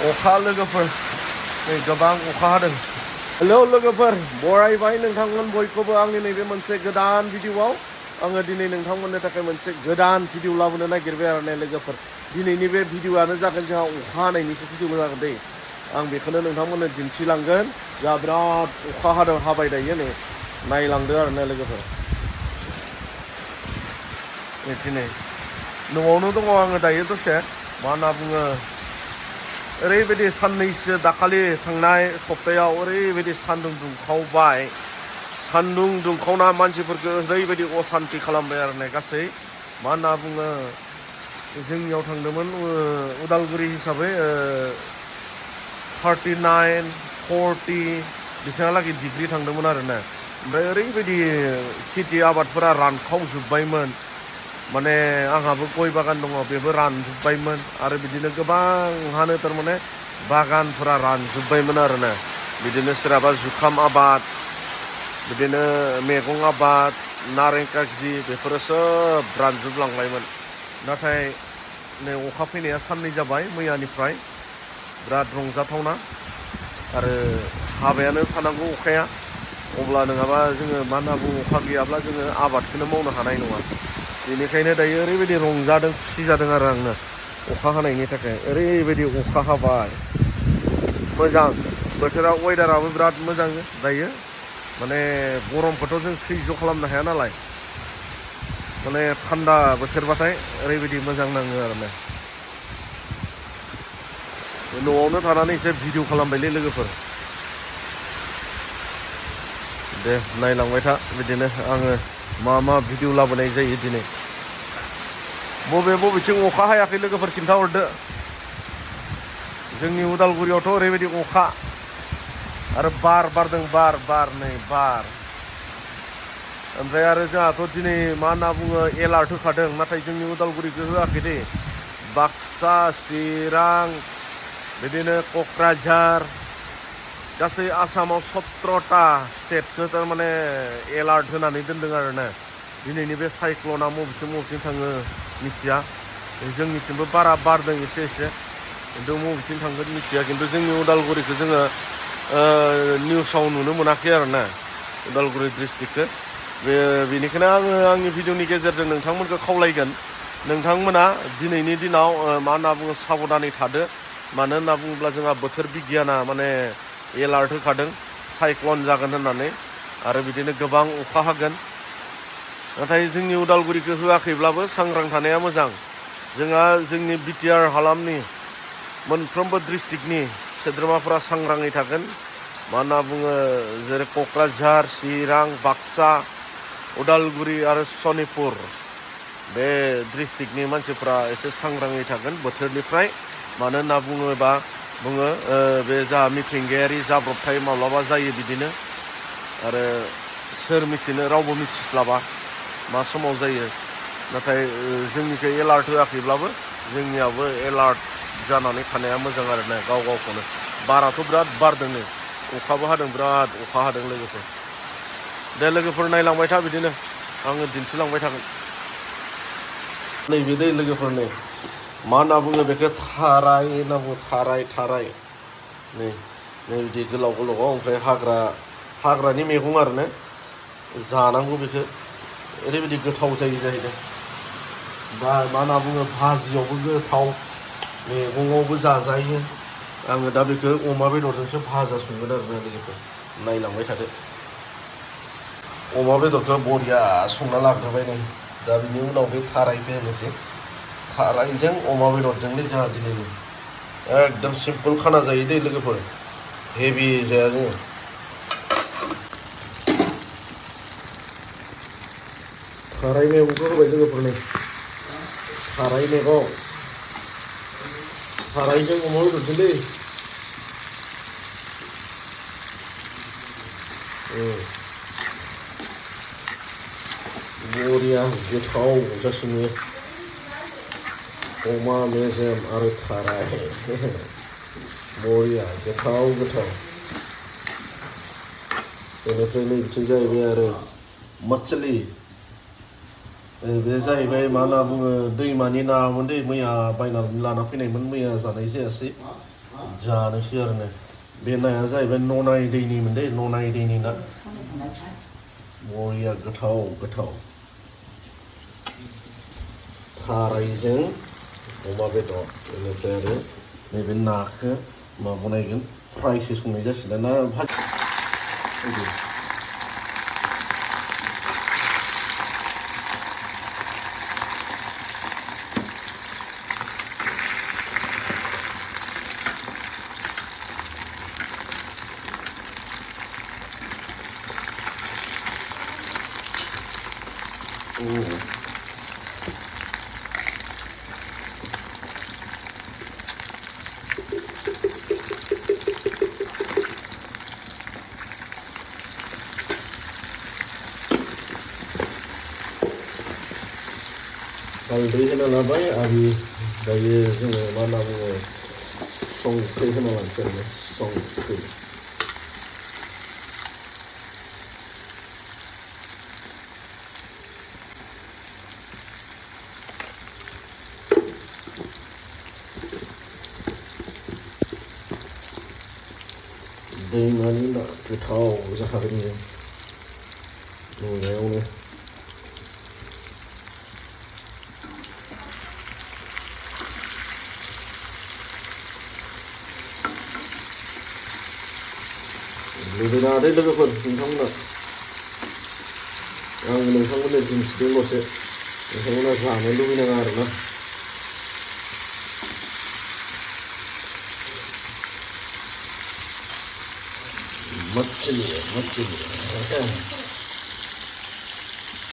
अखा लोगोफोर नै गोबां अखा हादों। हेलौ लोगोफोर बरायबाय नोंथांमोन बयखौबो आंनि नैबे मोनसे गोदान भिडिअआव आङो दिनै नोंथांमोननो थाखाय मोनसे गोदान भिडिअ लाबोनो नागिरबाय आरो ने लोगोफोर। दिनैनि बे भिडिअआनो जागोन जोंहा अखा हानायनिसो भिडिअ जागोन दै। आं बेखौनो नोंथांमोननो दिन्थिलांगोन। जोंहा बिराद अखा हाबाय दायो नै नायलांदो आरो ने लोगोफोर। दिनै न'आवनो दङ आङो दायो दसे मा होनना बुङो ओरैबायदि साननैसो दाखालि थांनाय सप्तायाव ओरैबायदि सान्दुं दुंखावबाय। सान्दुं दुंखावना मानसिफोरखौ ओरैबायदि असान्ति खालामबाय आरो ने गासै मा होनना बुङो जोंनियाव थांदोंमोन उदालगुरि हिसाबै 39, 40 बेसेबांहालागै डिग्री थांदोंमोन आरो ना। ओमफ्राय ओरैबायदि खेथि आबादफोरा रानखावजोब्बायमोन। माने आंहाबो गय बागान दङ बेबो रानजोब्बायमोन आरो बिदिनो गोबांहानो थारमाने बागानफोरा रानजोब्बायमोन आरो ना। बिदिनो सोरहाबा जुखाम आबाद, बिदिनो मैगं आबाद, नारें खागजि बेफोरो सोब रानजोबलांबायमोन। नाथाय नै अखा फैनाया साननै जाबाय मैयानिफ्राय बिराद रंजाथावना आरो हाबायानो थानांगौ अखाया। अब्ला नङाबा जोङो मा होनना बुङो अखा गैयाब्ला जोङो आबादखौनो मावनो हानाय नङा। बेनिखायनो दायो ओरैबायदि रंजादों खुसि जादों आरो आंनो अखा हानायनि थाखाय। ओरैबायदि अखा हाबाय मोजां बोथोरा वेदाराबो बिराद मोजां दायो। माने गरमखौथ' जों सैज्य खालामनो हाया नालाय। माने थान्दा बोथोरबाथाय ओरैबायदि मोजां नाङो आरो ना। न'आवनो थानानै एसे भिडिअ खालामबायलै लोगोफोर। दे नायलांबाय था बिदिनो आङो मा भिडिअ लाबोनाय जायो दिनै। बबेथिं अखा हायाखै लोगोफोर खिन्थाहरदो। जोंनि उदालगुरियावथ' ओरैबायदि अखा आरो बार बारदों बार नै बार। ओमफ्राय आरो जोंहाथ' दिनै मा होनना बुङो एलार्ट होखादों नाथाय जोंनि उदालगुरिखौ होआखै दे। बाक्सा, चिरां, बिदिनो क'क्राझार गासै आसामाव 17टा स्टेटखौ थारमाने एलार्ट होनानै दोनदों आरो ना। दिनैनि बे साइक्ल'ना बबेथिं थाङो मिथिया। जोंनिथिंबो बारा बारदों एसे खिन्थु बबेथिं थांगोन मिथिया। खिन्थु जोंनि उदालगुरिखौ जोङो निउसाव नुनो मोनाखै आरो ना उदालगुरि डिस्ट्रिक्टखौ। बेनिखायनो आङो आंनि भिडिअनि गेजेरजों नोंथांमोनखौ खावलायगोन नोंथांमोना दिनैनि दिनाव मा होनना बुङो साबधानै थादो। मानो होनना बुङोब्ला जोंहा बोथोर बिगियाना माने एलार्ट होखादों साइक्ल'न जागोन होननानै आरो बिदिनो गोबां अखा हागोन। नाथाय जोंनि उदालगुरिखौ होआखैब्लाबो सांग्रां थानाया मोजां। जोंहा जोंनि बिटिआर हालामनि मोनफ्रोमबो डिस्ट्रिक्टनि सोद्रोमाफोरा सांग्राङै थागोन। मा होनना बुङो जेरै क'क्राझार, चिरां, बाक्सा, उदालगुरि आरो सनितपुर बे डिस्ट्रिक्टनि मानसिफ्रा एसे सांग्राङै थागोन बोथोरनिफ्राय। मानो होनना बुङोबा बे जा मिथिंगायारि जाब्रबथाय माब्लाबा जायो बिदिनो आरो सोर मिथिनो रावबो मिथिस्लाबा मा समाव जायो। नाथाय जोंनिखौ एलार्ट होआखैब्लाबो जोंनियाबो एलार्ट जानानै थानाया मोजां आरो ना गावखौनो। बाराथ' बिराद बारदों नै अखाबो हादों बिराद अखा हादों लोगोफोर। दे लोगोफोर नायलांबाय था बिदिनो आङो दिन्थिलांबाय थागोन। नैबे दै लोगोफोर नै मा होनना बुङो बेखौ थाराय होनना बुङो थाराय नै बिदि गोलाव ओमफ्राय हाग्रानि मैगं आरो ना जानांगौ बेखौ ओरैबायदि गोथाव जायो जाहैदों। मा होनना बुङो भाजियावबो गोथाव मैगङावबो जाजायो। आङो दा बेखौ अमा बेदरजोंसो भाजा संगोन आरो ना लोगोफोर नायलांबाय थादो। अमा बेदरखौ बरिया संना लाग्रोबाय नै दा बिनि उनाव बे थारायखौ होनोसै। थारायजों अमा बेदरजोंलै जोंहा दिनै एकदम सिम्पोल खाना जायो दे लोगोफोर हेभि जाया जोङो। थाराय मैगंखौ होबाय लोगोफोर नै थाराय मैगं थारायजों अमा बेदरजोंलै बरिया गोथाव जासिनो अमा मेजेम आरो थाराय बरिया गोथाव। बेनिफ्राय नै बिथिं जाहैबाय आरो मछली बे जाहैबाय मा होनना बुङो दैमानि नामोन दै मैया बायनानै लाना फैनायमोन मैया जानाय जायासै। जानोसै आरो ने बे नाया जाहैबाय ननाय दैनिमोन दे ननाय दैनि ना बरिया गोथाव गोथाव थारायजों अमा बेदर बेनिफ्राय आरो नैबे नाखौ मा बनायगोन फ्रायसो संनाय जासिगोन ना हालदै होना लाबाय आरो दायो जोङो मा होनना बुङो संख्रि होना लानोसै आरो संख्रि दैमानि ना गोथाव जाखागोन बेयो नुनायावनो लुबैना दे लोगोफोर नोंथांमोना आं नोंथांमोननो दिन्थिदोंल'सो नोंथांमोना जानो लुबैनाङा आरोना मच्छी मच्छी